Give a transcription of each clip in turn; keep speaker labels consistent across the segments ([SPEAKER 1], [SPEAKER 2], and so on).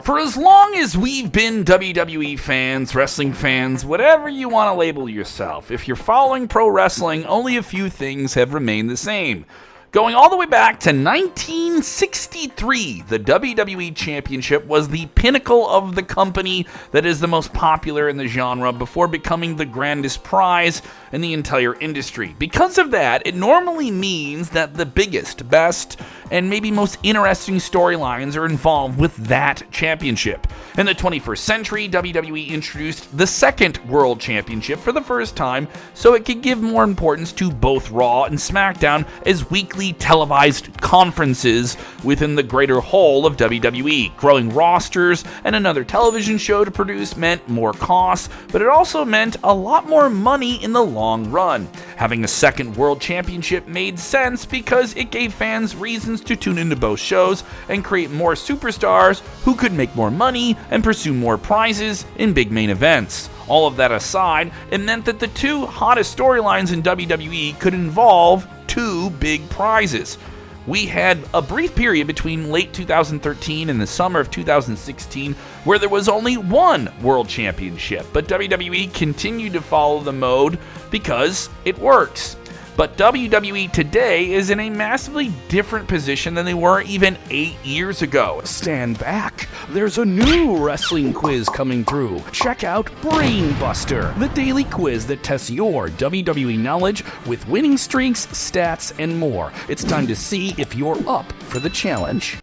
[SPEAKER 1] For as long as we've been WWE fans, wrestling fans, whatever you want to label yourself, if you're following pro wrestling, only a few things have remained the same. Going all the way back to 1963, the WWE Championship was the pinnacle of the company that is the most popular in the genre before becoming the grandest prize in the entire industry. Because of that, it normally means that the biggest, best, and maybe most interesting storylines are involved with that championship. In the 21st century, WWE introduced the second World Championship for the first time so it could give more importance to both Raw and SmackDown as weekly televised conferences within the greater whole of WWE. Growing rosters and another television show to produce meant more costs, but it also meant a lot more money in the long run. Having a second World Championship made sense because it gave fans reasons to tune into both shows and create more superstars who could make more money and pursue more prizes in big main events. All of that aside, it meant that the two hottest storylines in WWE could involve two big prizes. We had a brief period between late 2013 and the summer of 2016 where there was only one World Championship, but WWE continued to follow the mode because it works. But WWE today is in a massively different position than they were even 8 years ago.
[SPEAKER 2] Stand back. There's a new wrestling quiz coming through. Check out BrainBuster, the daily quiz that tests your WWE knowledge with winning streaks, stats, and more. It's time to see if you're up for the challenge.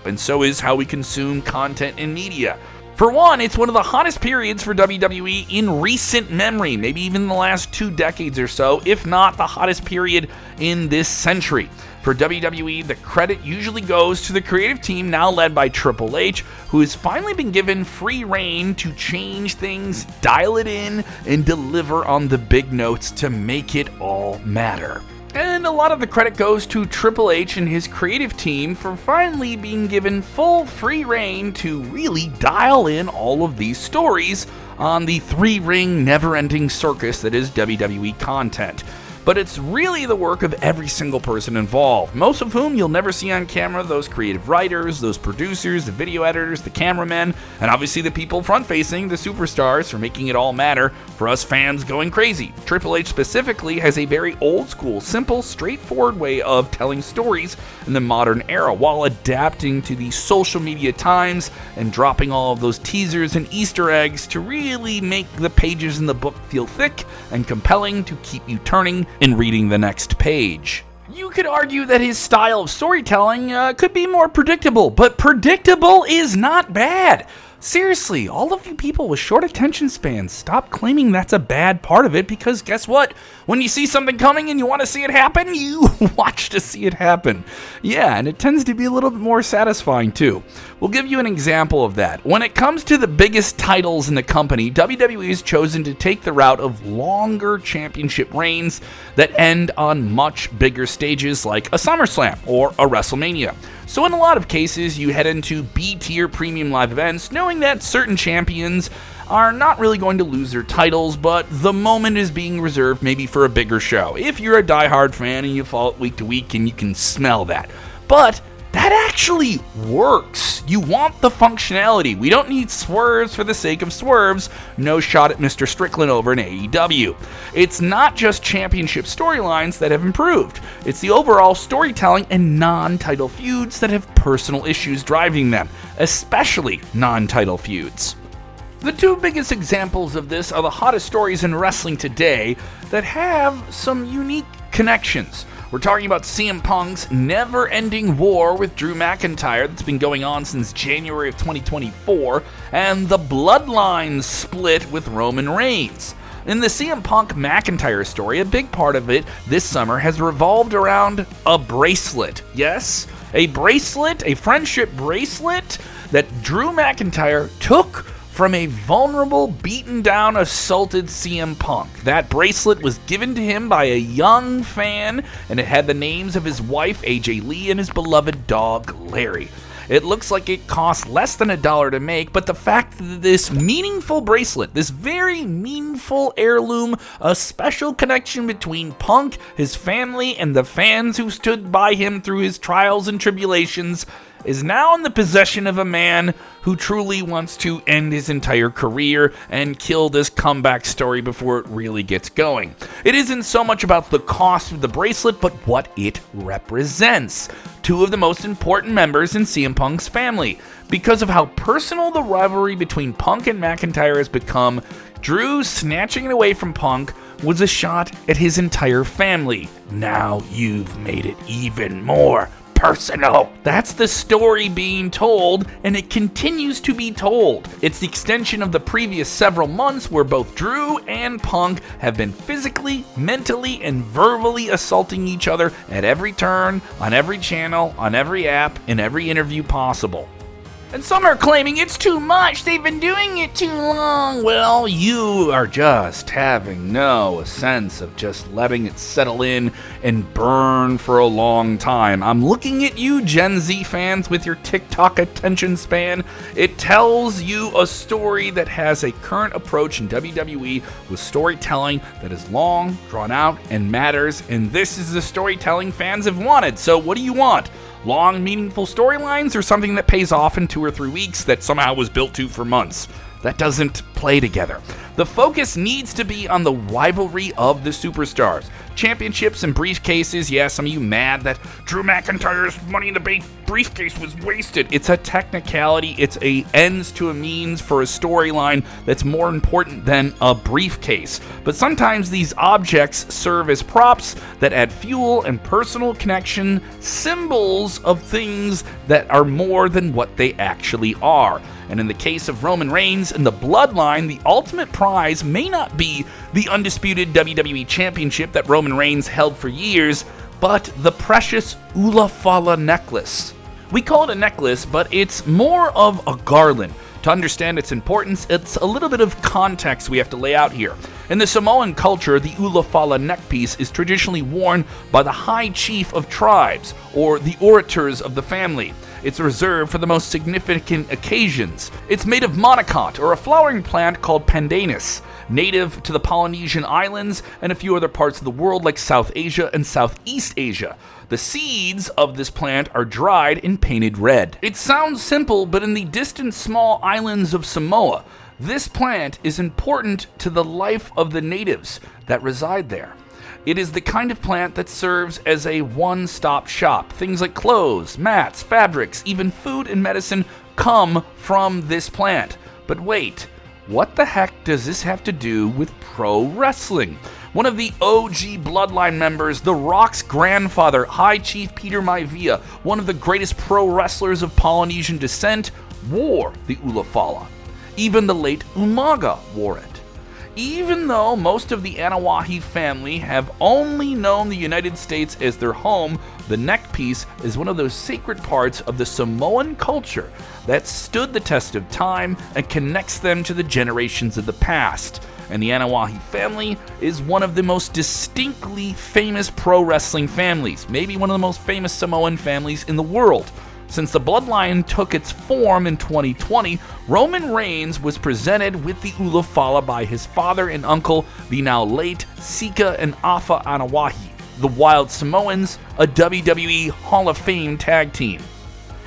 [SPEAKER 1] And so is how we consume content and media. For one, it's one of the hottest periods for WWE in recent memory, maybe even the last 2 decades or so, if not the hottest period in this century. For WWE, the credit usually goes to the creative team now led by Triple H, who has finally been given free rein to change things, dial it in, and deliver on the big notes to make it all matter. And a lot of the credit goes to Triple H and his creative team for finally being given full free rein to really dial in all of these stories on the 3-ring never-ending circus that is WWE content. But it's really the work of every single person involved, most of whom you'll never see on camera: those creative writers, those producers, the video editors, the cameramen, and obviously the people front-facing, the superstars, for making it all matter for us fans going crazy. Triple H specifically has a very old-school, simple, straightforward way of telling stories in the modern era, while adapting to the social media times and dropping all of those teasers and Easter eggs to really make the pages in the book feel thick and compelling to keep you turning and reading the next page. You could argue that his style of storytelling could be more predictable, but predictable is not bad. Seriously, all of you people with short attention spans, stop claiming that's a bad part of it, because guess what? When you see something coming and you want to see it happen, you watch to see it happen. Yeah, and it tends to be a little bit more satisfying too. We'll give you an example of that. When it comes to the biggest titles in the company, WWE has chosen to take the route of longer championship reigns that end on much bigger stages like a SummerSlam or a WrestleMania. So in a lot of cases, you head into B-tier premium live events knowing that certain champions are not really going to lose their titles, but the moment is being reserved maybe for a bigger show. If you're a diehard fan and you follow it week to week and you can smell that. But that actually works. You want the functionality. We don't need swerves for the sake of swerves. No shot at Mr. Strickland over in AEW. It's not just championship storylines that have improved. It's the overall storytelling and non-title feuds that have personal issues driving them, especially non-title feuds. The two biggest examples of this are the hottest stories in wrestling today that have some unique connections. We're talking about CM Punk's never-ending war with Drew McIntyre that's been going on since January of 2024, and the Bloodline split with Roman Reigns. In the CM Punk McIntyre story, a big part of it this summer has revolved around a bracelet. Yes, a bracelet, a friendship bracelet that Drew McIntyre took from a vulnerable, beaten down, assaulted CM Punk. That bracelet was given to him by a young fan, and it had the names of his wife, AJ Lee, and his beloved dog, Larry. It looks like it costs less than $1 to make, but the fact that this meaningful bracelet, this very meaningful heirloom, a special connection between Punk, his family, and the fans who stood by him through his trials and tribulations, is now in the possession of a man who truly wants to end his entire career and kill this comeback story before it really gets going. It isn't so much about the cost of the bracelet, but what it represents. Two of the most important members in CM Punk's family. Because of how personal the rivalry between Punk and McIntyre has become, Drew snatching it away from Punk was a shot at his entire family. Now you've made it even more personal. That's the story being told, and it continues to be told. It's the extension of the previous several months where both Drew and Punk have been physically, mentally, and verbally assaulting each other at every turn, on every channel, on every app, in every interview possible. And some are claiming it's too much, they've been doing it too long. Well, you are just having no sense of just letting it settle in and burn for a long time. I'm looking at you, Gen Z fans, with your TikTok attention span. It tells you a story that has a current approach in WWE with storytelling that is long, drawn out, and matters, and this is the storytelling fans have wanted. So what do you want? Long, meaningful storylines, or something that pays off in 2 or 3 weeks that somehow was built to for months? That doesn't play together. The focus needs to be on the rivalry of the superstars. Championships and briefcases, yeah, some of you mad that Drew McIntyre's Money in the Bank briefcase was wasted. It's a technicality, it's a ends to a means for a storyline that's more important than a briefcase. But sometimes these objects serve as props that add fuel and personal connection, symbols of things that are more than what they actually are. And in the case of Roman Reigns and the Bloodline, the ultimate prize may not be the undisputed WWE Championship that Roman Reigns held for years, but the precious Fala necklace. We call it a necklace, but it's more of a garland. To understand its importance, it's a little bit of context we have to lay out here. In the Samoan culture, the Fala neckpiece is traditionally worn by the High Chief of tribes, or the orators of the family. It's reserved for the most significant occasions. It's made of monocot, or a flowering plant called pandanus, native to the Polynesian islands and a few other parts of the world like South Asia and Southeast Asia. The seeds of this plant are dried and painted red. It sounds simple, but in the distant small islands of Samoa, this plant is important to the life of the natives that reside there. It is the kind of plant that serves as a one-stop shop. Things like clothes, mats, fabrics, even food and medicine come from this plant. But wait, what the heck does this have to do with pro wrestling? One of the OG Bloodline members, The Rock's grandfather, High Chief Peter Maivia, one of the greatest pro wrestlers of Polynesian descent, wore the Fala. Even the late Umaga wore it. Even though most of the Anawahi family have only known the United States as their home, the neckpiece is one of those sacred parts of the Samoan culture that stood the test of time and connects them to the generations of the past. And the Anawahi family is one of the most distinctly famous pro wrestling families, maybe one of the most famous Samoan families in the world. Since the Bloodline took its form in 2020, Roman Reigns was presented with the Fala by his father and uncle, the now late Sika and Afa Anawahi, the Wild Samoans, a WWE Hall of Fame tag team.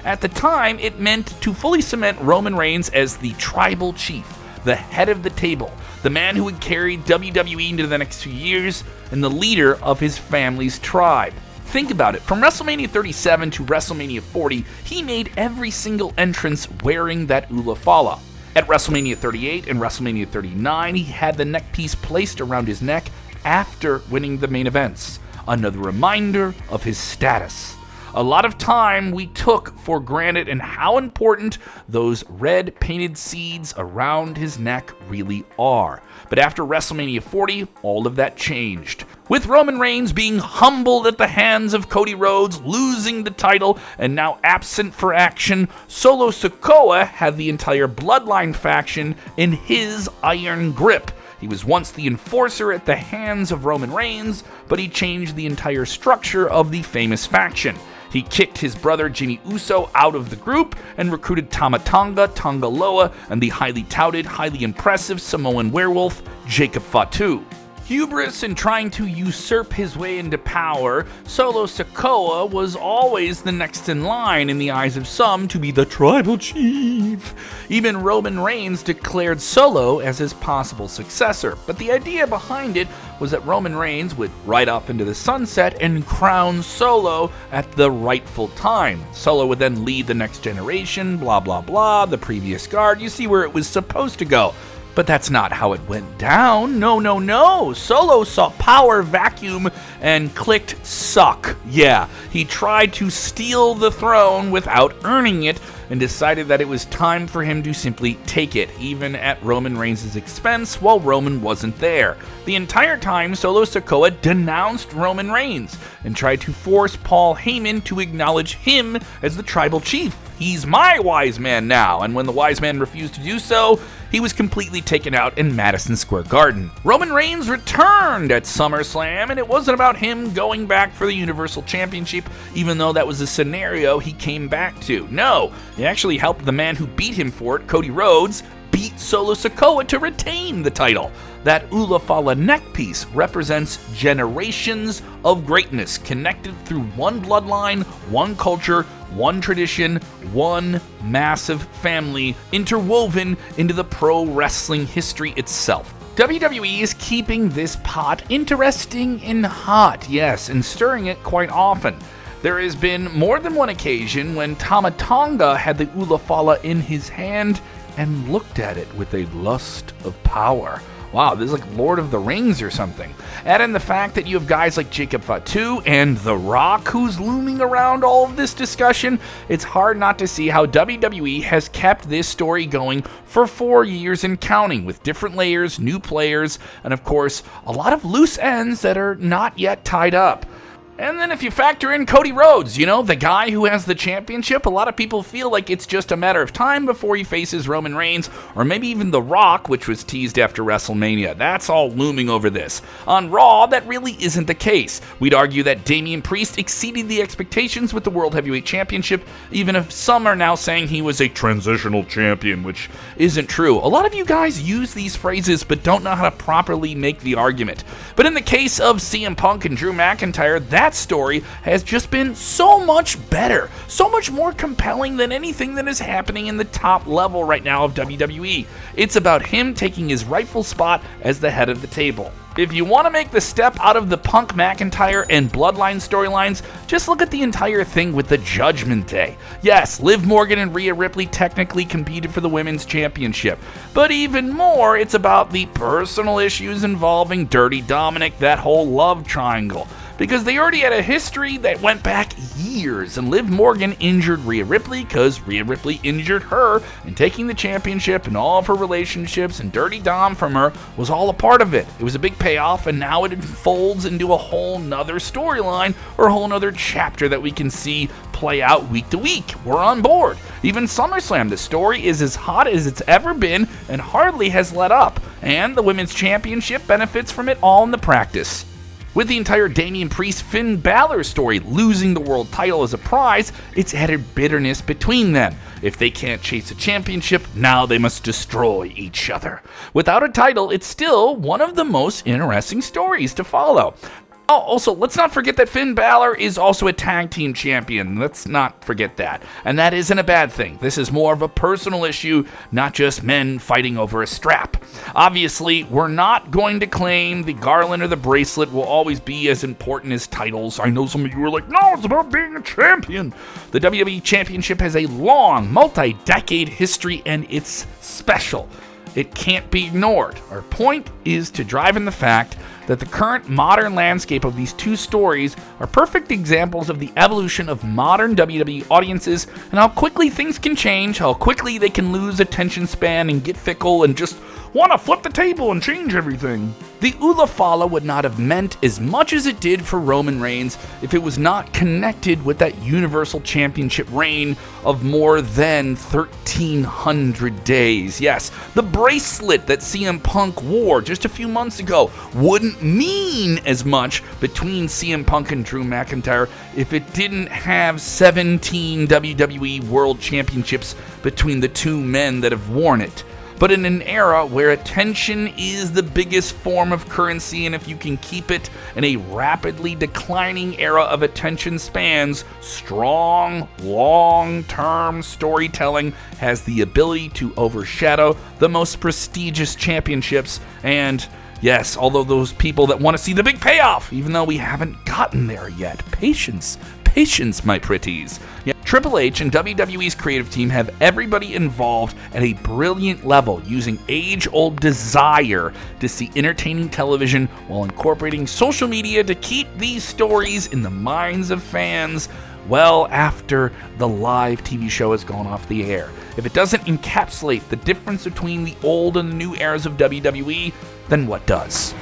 [SPEAKER 1] At the time, it meant to fully cement Roman Reigns as the tribal chief, the head of the table, the man who would carry WWE into the next few years, and the leader of his family's tribe. Think about it, from WrestleMania 37 to WrestleMania 40, he made every single entrance wearing that Fala. At WrestleMania 38 and WrestleMania 39, he had the neckpiece placed around his neck after winning the main events. Another reminder of his status. A lot of time we took for granted and how important those red painted seeds around his neck really are. But after WrestleMania 40, all of that changed. With Roman Reigns being humbled at the hands of Cody Rhodes, losing the title, and now absent for action, Solo Sikoa had the entire Bloodline faction in his iron grip. He was once the enforcer at the hands of Roman Reigns, but he changed the entire structure of the famous faction. He kicked his brother Jimmy Uso out of the group and recruited Tama Tonga, Tonga Loa, and the highly touted, highly impressive Samoan werewolf, Jacob Fatu. Hubris in trying to usurp his way into power, Solo Sikoa was always the next in line in the eyes of some to be the tribal chief. Even Roman Reigns declared Solo as his possible successor, but the idea behind it was that Roman Reigns would ride off into the sunset and crown Solo at the rightful time. Solo would then lead the next generation, blah blah blah, the previous guard. You see where it was supposed to go. But that's not how it went down. No. Solo saw power vacuum and clicked suck. Yeah, he tried to steal the throne without earning it and decided that it was time for him to simply take it, even at Roman Reigns' expense while Roman wasn't there. The entire time, Solo Sikoa denounced Roman Reigns and tried to force Paul Heyman to acknowledge him as the tribal chief. He's my wise man now, and when the wise man refused to do so, he was completely taken out in Madison Square Garden. Roman Reigns returned at SummerSlam, and it wasn't about him going back for the Universal Championship, even though that was a scenario he came back to. No, he actually helped the man who beat him for it, Cody Rhodes, beat Solo Sikoa to retain the title. That Ula Fala neckpiece represents generations of greatness connected through one bloodline, one culture, one tradition, one massive family interwoven into the pro wrestling history itself. WWE is keeping this pot interesting and hot, yes, and stirring it quite often. There has been more than one occasion when Tama Tonga had the Ula Fala in his hand and looked at it with a lust of power. Wow, this is like Lord of the Rings or something. Add in the fact that you have guys like Jacob Fatu and The Rock who's looming around all of this discussion. It's hard not to see how WWE has kept this story going for 4 years and counting, with different layers, new players, and of course, a lot of loose ends that are not yet tied up. And then if you factor in Cody Rhodes, the guy who has the championship, a lot of people feel like it's just a matter of time before he faces Roman Reigns, or maybe even The Rock, which was teased after WrestleMania. That's all looming over this. On Raw, that really isn't the case. We'd argue that Damian Priest exceeded the expectations with the World Heavyweight Championship, even if some are now saying he was a transitional champion, which isn't true. A lot of you guys use these phrases but don't know how to properly make the argument. But in the case of CM Punk and Drew McIntyre, that story has just been so much better, so much more compelling than anything that is happening in the top level right now of WWE. It's about him taking his rightful spot as the head of the table. If you want to make the step out of the Punk, McIntyre, and Bloodline storylines, just look at the entire thing with the Judgment Day. Yes, Liv Morgan and Rhea Ripley technically competed for the Women's Championship, but even more, it's about the personal issues involving Dirty Dominic, that whole love triangle. Because they already had a history that went back years, and Liv Morgan injured Rhea Ripley because Rhea Ripley injured her, and taking the championship and all of her relationships and Dirty Dom from her was all a part of it. It was a big payoff, and now it unfolds into a whole nother storyline or a whole nother chapter that we can see play out week to week. We're on board. Even SummerSlam, the story is as hot as it's ever been and hardly has let up, and the Women's Championship benefits from it all in the practice. With the entire Damian Priest-Finn Balor story losing the world title as a prize, it's added bitterness between them. If they can't chase a championship, now they must destroy each other. Without a title, it's still one of the most interesting stories to follow. Oh, also, let's not forget that Finn Balor is also a tag team champion. Let's not forget that. And that isn't a bad thing. This is more of a personal issue, not just men fighting over a strap. Obviously, we're not going to claim the garland or the bracelet will always be as important as titles. I know some of you are like, no, it's about being a champion. The WWE Championship has a long, multi-decade history, and it's special. It can't be ignored. Our point is to drive in the fact that the current modern landscape of these two stories are perfect examples of the evolution of modern WWE audiences and how quickly things can change, how quickly they can lose attention span and get fickle and just want to flip the table and change everything. The Fala would not have meant as much as it did for Roman Reigns if it was not connected with that Universal Championship reign of more than 1,300 days. Yes, the bracelet that CM Punk wore just a few months ago wouldn't mean as much between CM Punk and Drew McIntyre if it didn't have 17 WWE World Championships between the two men that have worn it. But in an era where attention is the biggest form of currency, and if you can keep it in a rapidly declining era of attention spans, strong, long-term storytelling has the ability to overshadow the most prestigious championships. And yes, although those people that want to see the big payoff, even though we haven't gotten there yet. Patience, my pretties. Yeah, Triple H and WWE's creative team have everybody involved at a brilliant level, using age-old desire to see entertaining television while incorporating social media to keep these stories in the minds of fans well after the live TV show has gone off the air. If it doesn't encapsulate the difference between the old and the new eras of WWE, then what does?